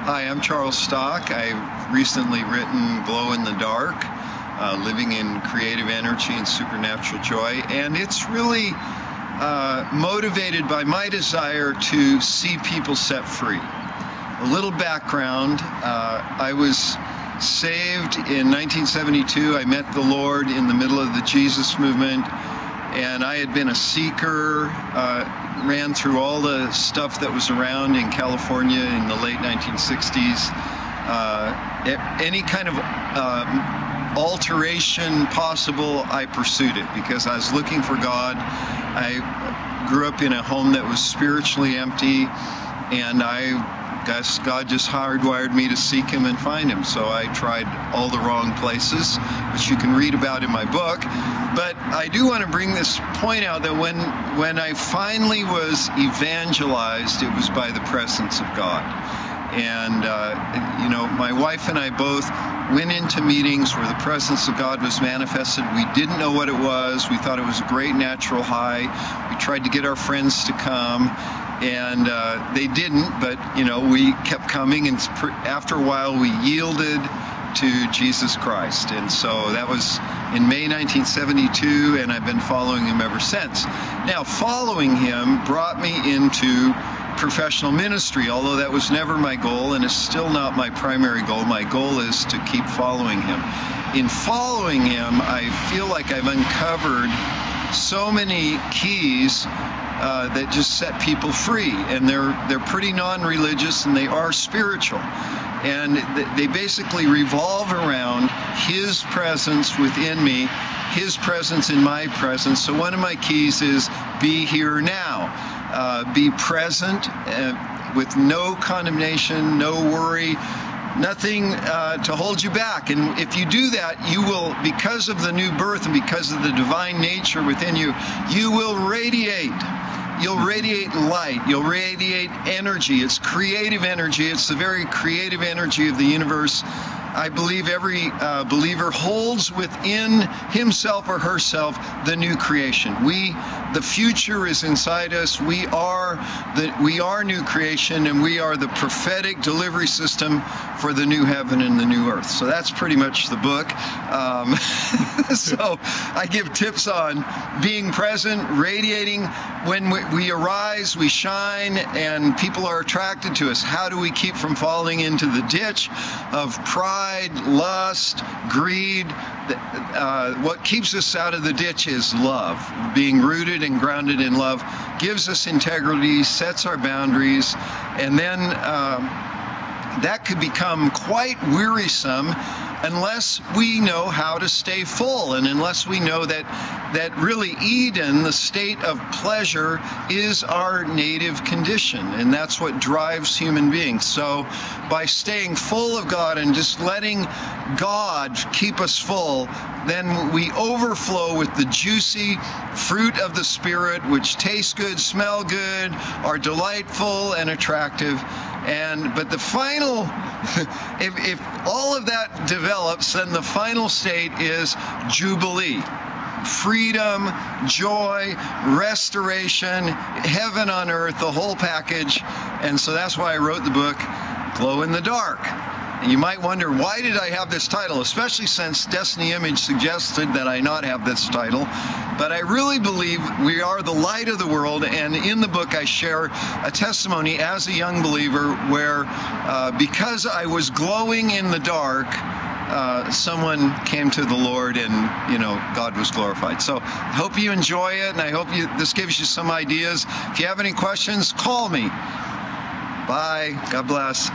Hi, I'm Charles Stock. I've recently written Glow in the Dark, Living in Creative Energy and Supernatural Joy, and it's really motivated by my desire to see people set free. A little background, I was saved in 1972. I met the Lord in the middle of the Jesus movement, and I had been a seeker, ran through all the stuff that was around in California in the late 1960s. Any kind of alteration possible, I pursued it because I was looking for God. I grew up in a home that was spiritually empty, and I guess God just hardwired me to seek Him and find Him. So I tried all the wrong places, which you can read about in my book. But I do want to bring this point out that when I finally was evangelized, it was by the presence of God. And, my wife and I both went into meetings where the presence of God was manifested. We didn't know what it was. We thought it was a great natural high. We tried to get our friends to come, and they didn't, but, we kept coming, and after a while we yielded to Jesus Christ. And so that was in May 1972, and I've been following Him ever since. Now, following Him brought me into professional ministry, although that was never my goal, and it's still not my primary goal. My goal is to keep following Him. In following Him, I feel like I've uncovered so many keys that just set people free, and they're pretty non-religious, and they are spiritual, and they basically revolve around His presence within me, His presence in my presence. So one of my keys is be here now. Be present with no condemnation, no worry, nothing to hold you back. And if you do that, you will, because of the new birth and because of the divine nature within you, you will radiate. You'll radiate light. You'll radiate energy. It's creative energy. It's the very creative energy of the universe. I believe every believer holds within himself or herself the new creation. The future is inside us. We are new creation, and we are the prophetic delivery system for the new heaven and the new earth. So that's pretty much the book. So I give tips on being present, radiating. When we arise, we shine, and people are attracted to us. How do we keep from falling into the ditch of pride, lust, greed? What keeps us out of the ditch is love. Being rooted and grounded in love gives us integrity, sets our boundaries, and then that could become quite wearisome unless we know how to stay full, and unless we know that really Eden, the state of pleasure, is our native condition, and that's what drives human beings. So by staying full of God and just letting God keep us full, then we overflow with the juicy fruit of the Spirit, which taste good, smell good, are delightful and attractive. But the final, if all of that develops, then the final state is Jubilee. Freedom, joy, restoration, heaven on earth, the whole package. And so that's why I wrote the book, Glow in the Dark. And you might wonder, why did I have this title? Especially since Destiny Image suggested that I not have this title. But I really believe we are the light of the world, and in the book I share a testimony as a young believer where because I was glowing in the dark, someone came to the Lord, and God was glorified. So I hope you enjoy it, and I hope this gives you some ideas. If you have any questions, call me. Bye. God bless.